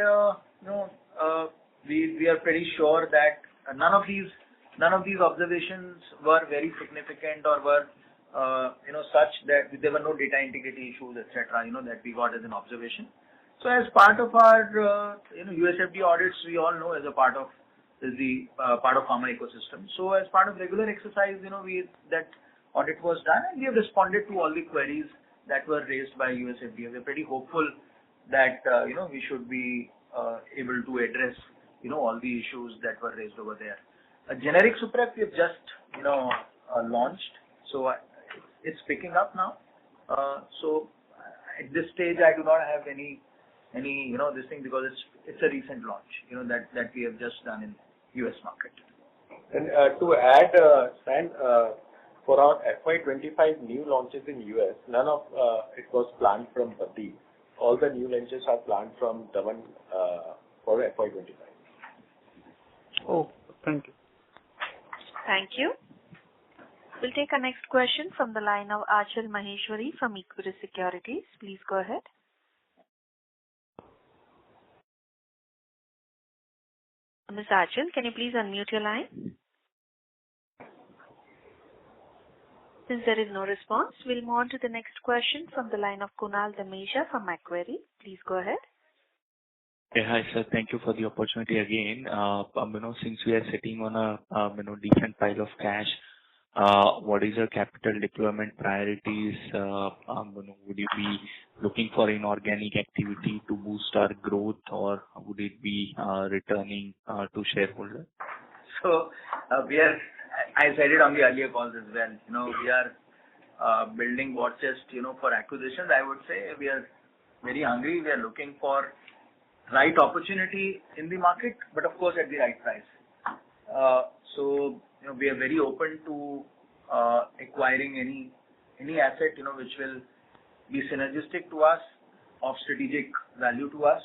we are pretty sure that none of these observations were very significant or were, such that there were no data integrity issues, etc., that we got as an observation. So as part of our, US FDA audits, we all know as a part of, is the part of pharma ecosystem. So as part of regular exercise, that audit was done, and we have responded to all the queries that were raised by US FDA. We're pretty hopeful that we should be able to address all the issues that were raised over there. A generic Suprep we have just launched, so it's picking up now. So at this stage, I do not have any this thing, because it's a recent launch that we have just done in US market. And to add, Stan, for our FY25 new launches in US, none of it was planned from Bati. All the new launches are planned from Daman for FY25. Oh, thank you. Thank you. We'll take our next question from the line of Achal Maheshwari from Equirus Securities. Please go ahead. Ms. Achal, can you please unmute your line? Since there is no response, we'll move on to the next question from the line of Kunal Dhamesha from Macquarie. Please go ahead. Yeah, hi, sir. Thank you for the opportunity again. Since we are sitting on a decent pile of cash, what is your capital deployment priorities? Would you be looking for inorganic activity to boost our growth, or would it be returning to shareholders? So I said it on the earlier calls as well. We are building war chest, for acquisitions. I would say we are very hungry. We are looking for right opportunity in the market, but of course at the right price. So we are very open to acquiring any asset which will be synergistic to us, of strategic value to us,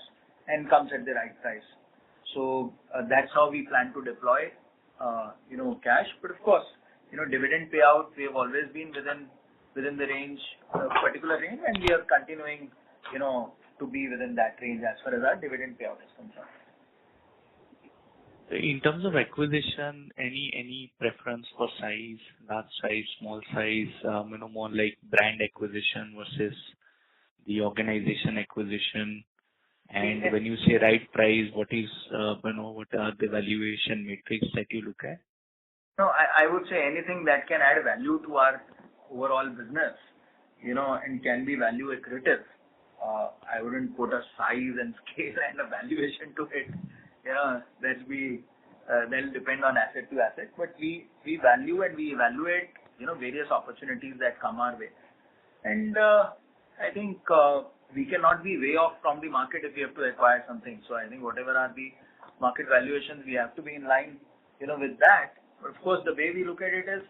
and comes at the right price. So that's how we plan to deploy cash. But of course, dividend payout, we have always been within the range, particular range, and we are continuing to be within that range as far as our dividend payout is concerned. In terms of acquisition, any preference for size, large size, small size, more like brand acquisition versus the organization acquisition? And when you say right price, what is, what are the valuation metrics that you look at? No, I would say anything that can add value to our overall business, and can be value accretive. I wouldn't put a size and scale and a valuation to it. That'll depend on asset to asset. But we value and we evaluate, various opportunities that come our way. And I think we cannot be way off from the market if we have to acquire something. So I think whatever are the market valuations, we have to be in line, with that. But of course, the way we look at it is,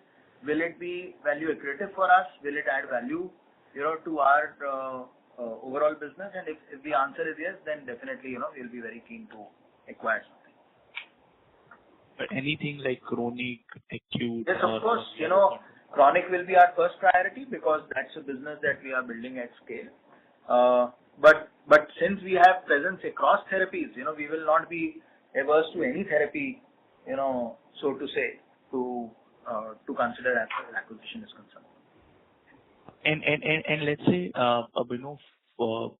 will it be value accretive for us? Will it add value, to our overall business? And if the answer is yes, then definitely, we'll be very keen to acquire something. But anything like chronic, acute? Yes, of course. Chronic will be our first priority, because that's a business that we are building at scale. But since we have presence across therapies, we will not be averse to any therapy, so to say, to consider as far as acquisition is concerned. And let's say, for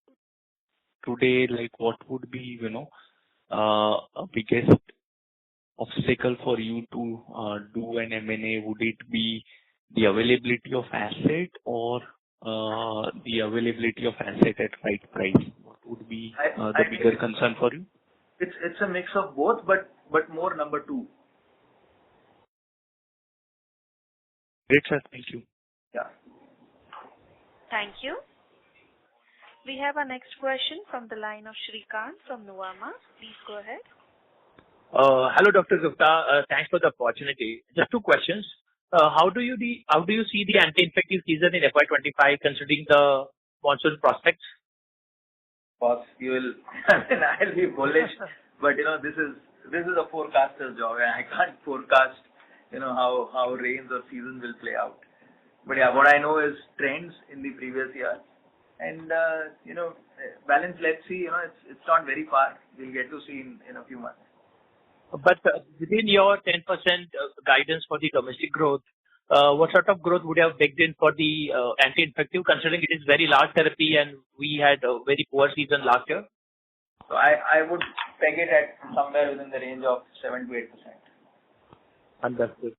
today, like what would be, a biggest obstacle for you to do an M&A? Would it be the availability of asset, or the availability of asset at right price? What would be the bigger concern for you? It's a mix of both, but more number two. Great, sir. Thank you. Yeah. Thank you. We have our next question from the line of Shrikant from Nuvama. Please go ahead. Hello, Dr. Gupta. Thanks for the opportunity. Just two questions. How do you see the anti-infective season in FY25 considering the monsoon prospects? Boss, I'll be bullish, but this is a forecaster's job, and I can't forecast how rains or season will play out. But yeah, what I know is trends in the previous year, and balance. Let's see. It's not very far. We'll get to see in a few months. But within your 10% guidance for the domestic growth, what sort of growth would you have baked in for the anti-infective, considering it is very large therapy and we had a very poor season last year? So I would peg it at somewhere within the range of 7 to 8%. Understood.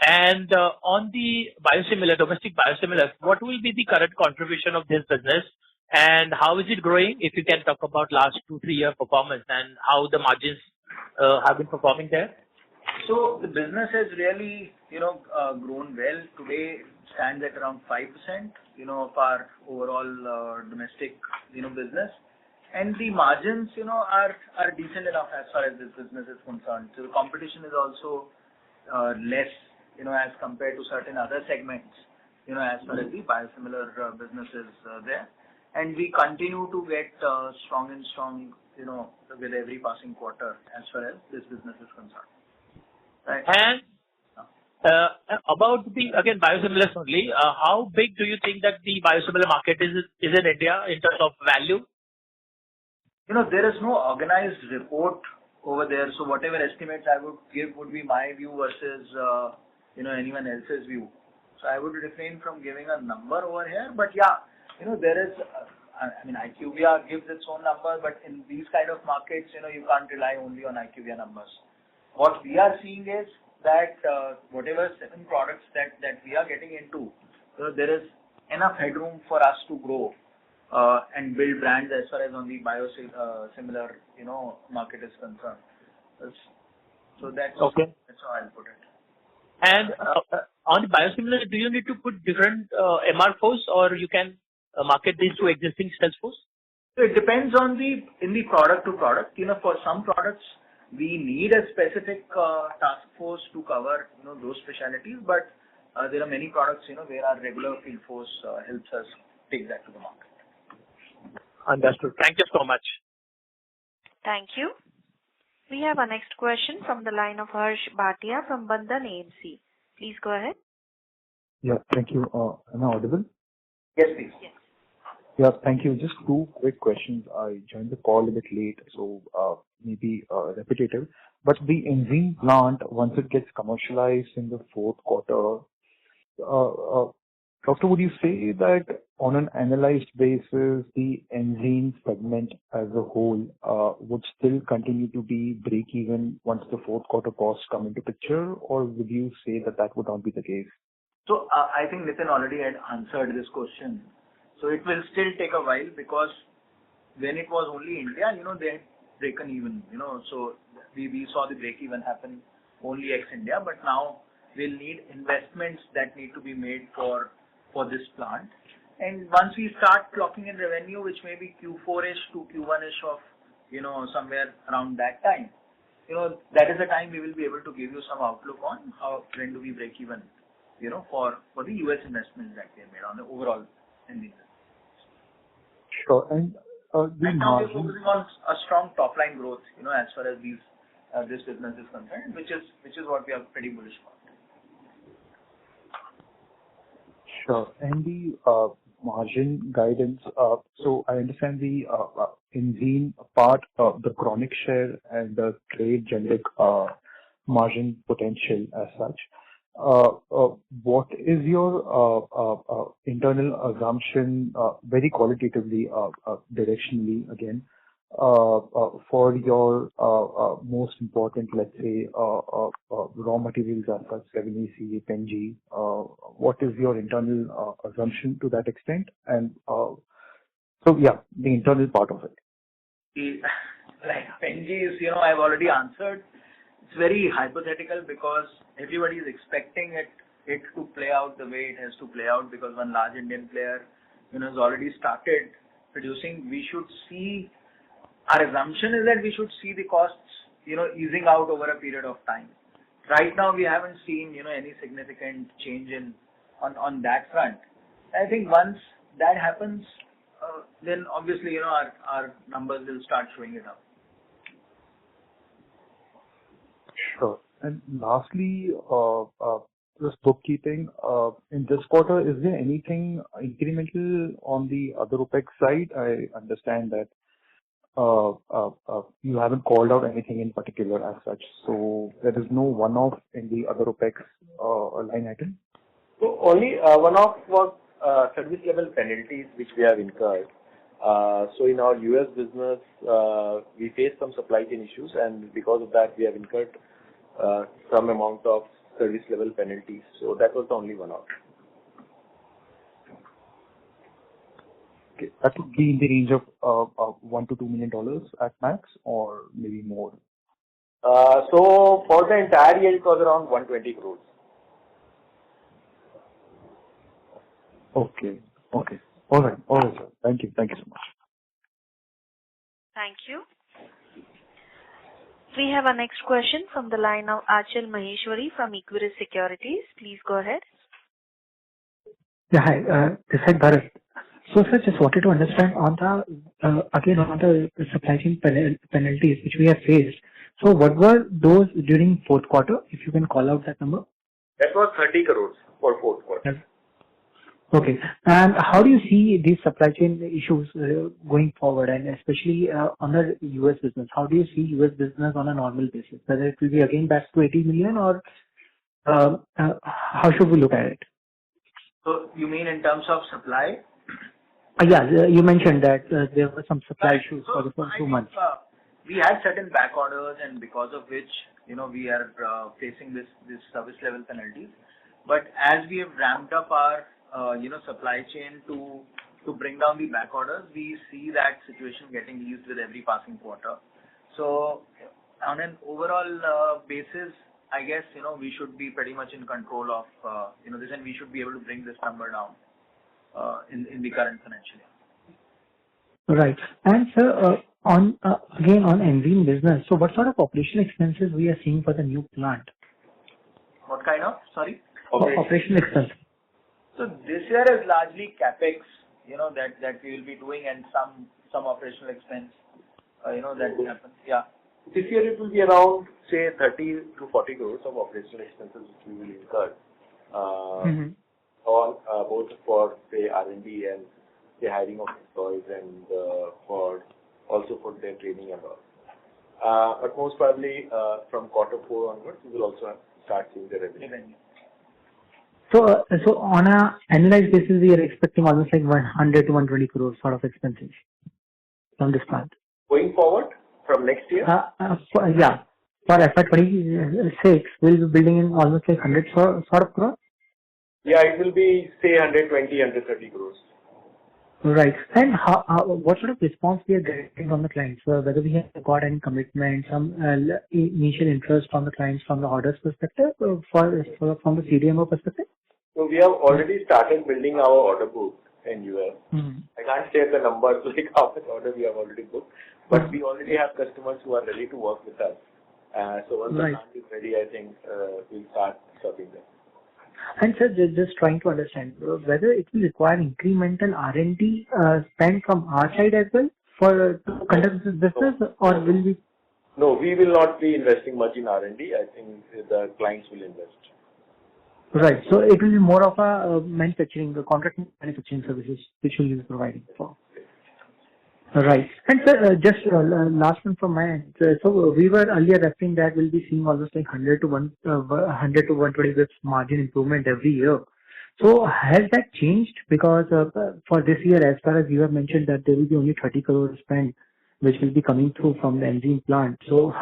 And on the biosimilar, domestic biosimilars, what will be the current contribution of this business, and how is it growing? If you can talk about last 2-3 year performance and how the margins have been performing there. So the business has really, grown well. Today stands at around 5%, of our overall domestic, business. And the margins, are decent enough as far as this business is concerned. So the competition is also less, as compared to certain other segments, as far as the biosimilar business is there. And we continue to get strong and strong, with every passing quarter as far as this business is concerned. Right. And about the, again, biosimilars only, how big do you think that the biosimilar market is in India in terms of value? There is no organized report over there, so whatever estimates I would give would be my view versus, anyone else's view. So I would refrain from giving a number over here, but yeah, there is, IQVIA gives its own number, but in these kind of markets, you can't rely only on IQVIA numbers. What we are seeing is that whatever 7 products that we are getting into, there is enough headroom for us to grow and build brands as far as on the biosimilar, market is concerned. So that's okay. That's how I'll put it. And on the biosimilar, do you need to put different MR4s, or you can market these to existing sales force? So it depends on in the product to product. For some products, we need a specific task force to cover, those specialties, but there are many products, where our regular field force helps us take that to the market. Understood. Thank you so much. Thank you. We have our next question from the line of Harsh Bhatia from Bandhan AMC. Please go ahead. Yeah, thank you. Am I audible? Yes, please. Yes. Yeah, thank you. Just 2 quick questions. I joined the call a bit late, so maybe repetitive. But the enzyme plant, once it gets commercialized in the 4th quarter, Doctor, would you say that on an analyzed basis, the enzyme segment as a whole would still continue to be break-even once the 4th quarter costs come into picture, or would you say that would not be the case? So I think Nitin already had answered this question. So it will still take a while, because when it was only India, they had broken even, so we saw the break even happen only ex-India, but now we'll need investments that need to be made for this plant. And once we start clocking in revenue, which may be Q4-ish to Q1-ish of, somewhere around that time, that is the time we will be able to give you some outlook on when do we break even, for the US investments that we have made on the overall in the Sure. And right now we're focusing on a strong top line growth, as far as this business is concerned, which is what we are pretty bullish about. Sure. And the margin guidance, so I understand the enzyme part, the chronic share and the trade generic margin potential as such. What is your internal assumption, very qualitatively, directionally again, for your most important, let's say, raw materials as such, 7-ACA, Pen-G? What is your internal assumption to that extent? And so, yeah, the internal part of it. Like Pen-G is, I've already answered. It's very hypothetical, because everybody is expecting it to play out the way it has to play out, because one large Indian player, has already started producing. Our assumption is that we should see the costs, easing out over a period of time. Right now, we haven't seen, any significant change on that front. I think once that happens, then obviously, our numbers will start showing it up. Sure. And lastly, just bookkeeping, in this quarter, is there anything incremental on the other OPEX side? I understand that you haven't called out anything in particular as such, so there is no one-off in the other OPEX line item? So only one-off was service level penalties which we have incurred So in our US business, we faced some supply chain issues, and because of that, we have incurred some amount of service level penalties. So that was the only one-off. Okay. That would be in the range of $1 to $2 million at max, or maybe more? So for the entire year, it was around 120 crores. Okay. Okay. All right. All right, sir. Thank you. Thank you so much. Thank you. We have our next question from the line of Achal Maheshwari from Equirus Securities. Please go ahead. Yeah, hi. This is Bharat. So, sir, just wanted to understand on the, again, on the supply chain penalties which we have faced. So what were those during fourth quarter, if you can call out that number? That was 30 crores for fourth quarter. Yes. Okay. And how do you see these supply chain issues going forward, and especially on the US business? How do you see US business on a normal basis? Whether it will be again back to 80 million, or how should we look at it? So you mean in terms of supply? Yeah, you mentioned that there were some supply issues for the first 2 months. We had certain back orders, and because of which, we are facing this service level penalties. But as we have ramped up our, supply chain to bring down the back orders, we see that situation getting eased with every passing quarter. So on an overall basis, I guess, we should be pretty much in control of, this, and we should be able to bring this number down in the current financial year. Right. And sir, on again on enzyme business, so what sort of operational expenses we are seeing for the new plant? What kind of? Sorry? Operational expense. So this year is largely capex, that we will be doing, and some operational expense, that will happen. Yeah. This year it will be around, say, 30 to 40 crores of operational expenses which we will incur on both for, say, R&D and the hiring of employees, and also for their training and all. But most probably from quarter 4 onwards, we will also start seeing the revenue. So on a annualized basis, we are expecting almost like 100 to 120 crores sort of expenses from this plant. Going forward from next year? For FY26, we'll be building in almost like 100 sort of crores? Yeah, it will be, say, 120, 130 crores. Right. And what sort of response we are getting from the clients? Whether we have got any commitment, some initial interest from the clients from the orders perspective, from the CDMO perspective? So we have already started building our order book in US. I can't share the numbers like how much order we have already booked, but we already have customers who are ready to work with us. So once the plant is ready, I think we'll start serving them. And sir, just trying to understand whether it will require incremental R&D spend from our side as well to conduct this business, or will we? No, we will not be investing much in R&D. I think the clients will invest. Right. So it will be more of a contract manufacturing services which we will be providing for. Right. And sir, just last one from my end. So we were earlier referring that we'll be seeing almost like 100 to 120 bits margin improvement every year. So has that changed? Because for this year, as far as you have mentioned that there will be only 30 crore spend which will be coming through from the enzyme plant. So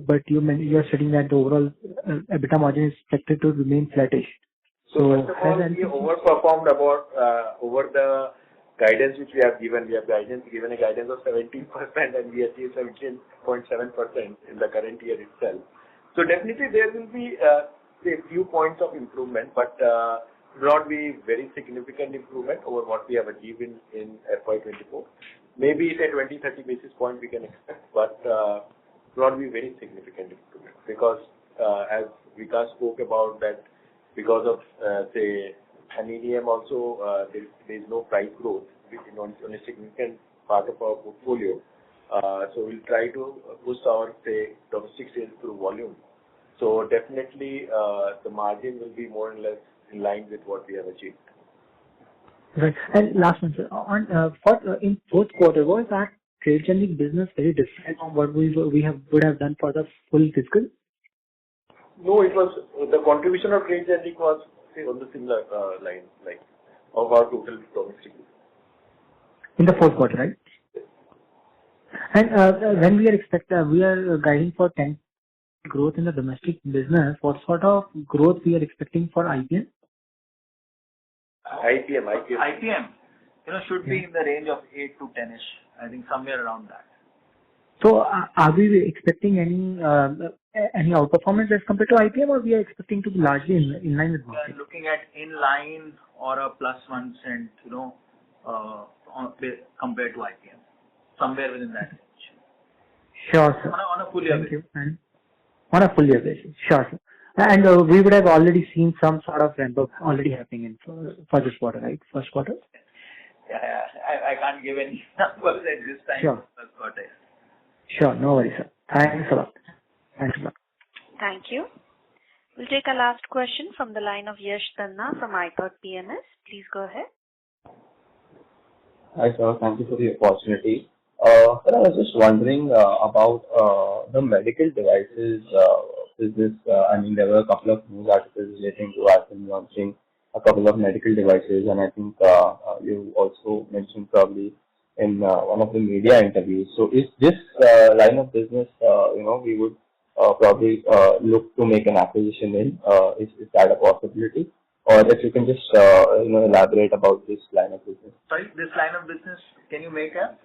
but you're stating that the overall EBITDA margin is expected to remain flattish. So first of all, we overperformed over the guidance which we have given. We have given a guidance of 17%, and we achieved 17.7% in the current year itself. So definitely there will be say a few points of improvement, but will not be very significant improvement over what we have achieved in FY24. Maybe say 20-30 basis points we can expect, but will not be very significant improvement, because as Vikas spoke about that, because of say an EDM also, there is no price growth on a significant part of our portfolio. So we'll try to boost our, say, domestic sales through volume. So definitely the margin will be more or less in line with what we have achieved. Right. And last one, sir. In fourth quarter, was that trade generic business very different from what we would have done for the full fiscal? No, it was the contribution of trade generic was on the similar line, like of our total domestic. In the fourth quarter, right? And when we are guiding for 10 growth in the domestic business, what sort of growth we are expecting for IPM? IPM, should be in the range of 8 to 10ish. I think somewhere around that. So are we expecting any outperformance as compared to IPM, or we are expecting to be largely in line with We market? are looking at in line or a plus 1%, compared to IPM, somewhere within that range. Sure, sir. On a full year Thank basis. you. And on a full year basis. Sure, sir. And we would have already seen some sort of ramp up already happening for this quarter, right? First quarter? Yeah, I can't give any numbers at this time. Sure. First quarter. Sure, no worries, sir. Thanks a lot. Thanks a lot. Thank you. We'll take a last question from the line of Yash Tanna from iThought PMS. Please go ahead. Hi, sir. Thank you for the opportunity. Sir, I was just wondering about the medical devices business. There were a couple of news articles relating to Alkem launching a couple of medical devices, and I think you also mentioned probably in one of the media interviews. So is this line of business, we would probably look to make an acquisition in? Is that a possibility? Or if you can just elaborate about this line of business. Sorry, this line of business, can you make a?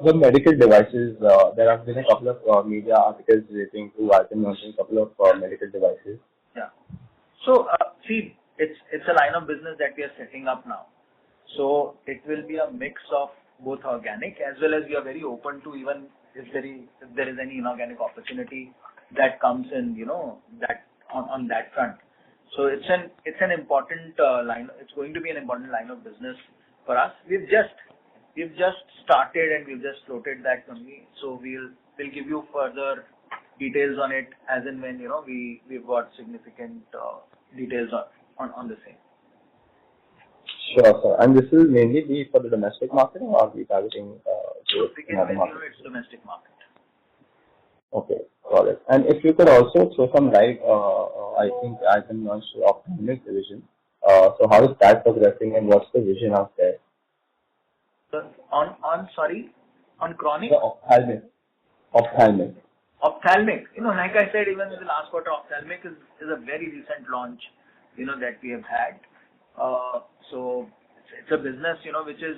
The medical devices, there have been a couple of media articles relating to Alkem launching a couple of medical devices. Yeah. So, see, it's a line of business that we are setting up now. So it will be a mix of both organic as well as we are very open to even if there is any inorganic opportunity that comes in, that on that front. So it's an important line. It's going to be an important line of business for us. We've just started and we've just floated that company. So we'll give you further details on it as and when we've got significant details on the same. Sure, sir. And this will mainly be for the domestic market, or are we targeting another market? It's domestic market. Okay, got it. And if you could also throw some light, I think Alkem launched the ophthalmic division. So how is that progressing, and what's the vision out there? On chronic? The ophthalmic. Ophthalmic. Like I said, even in the last quarter, ophthalmic is a very recent launch, that we have had. So it's a business, which is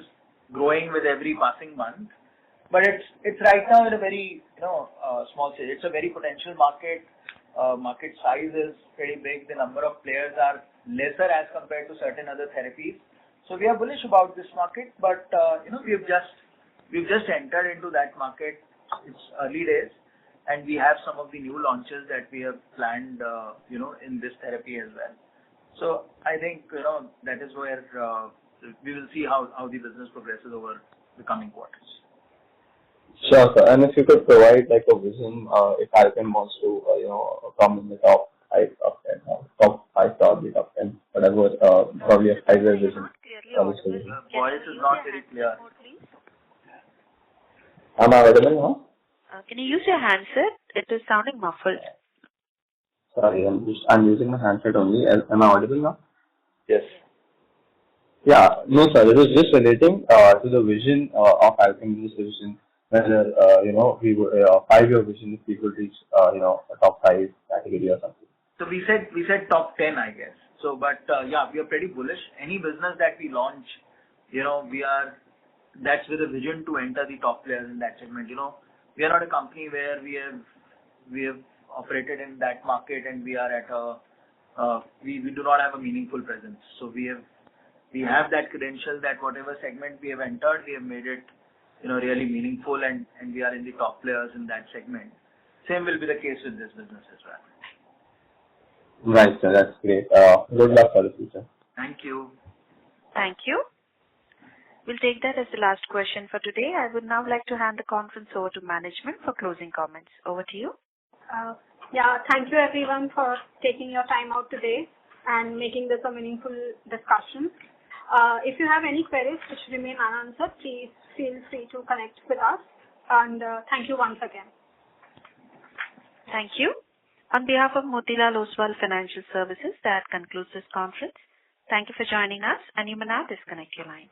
growing with every passing month. But it's right now in a very, small stage. It's a very potential market. Market size is pretty big. The number of players are lesser as compared to certain other therapies. So we are bullish about this market, but we've just entered into that market. It's early days, and we have some of the new launches that we have planned, in this therapy as well. So I think that is where we will see how the business progresses over the coming quarters. Sure, sir. And if you could provide like a vision, if Alkem wants to, come in the top 5 of 10, top 5 probably top 10, whatever, probably a 5-year vision. Voice is not very clear. Am I audible now? Can you use your handset? It is sounding muffled. Sorry, I'm using my handset only. Am I audible now? Yes. Yeah, no, sir. It was just relating to the vision of Alkem this division. Whether we would 5-year vision if we could reach a top 5 category or something. So we said top 10, I guess. So, but yeah, we are pretty bullish. Any business that we launch, that's with a vision to enter the top players in that segment. We are not a company where we have operated in that market and we are at we do not have a meaningful presence. So we have that credential that whatever segment we have entered, we have made it really meaningful and we are in the top players in that segment. Same will be the case with this business as well. Right, sir. That's great. Good luck for the future. Thank you. Thank you. We'll take that as the last question for today. I would now like to hand the conference over to management for closing comments. Over to you. Yeah, thank you everyone for taking your time out today and making this a meaningful discussion. If you have any queries which remain unanswered, please feel free to connect with us. And thank you once again. Thank you. On behalf of Motilal Oswal Financial Services, that concludes this conference. Thank you for joining us, and you may now disconnect your line.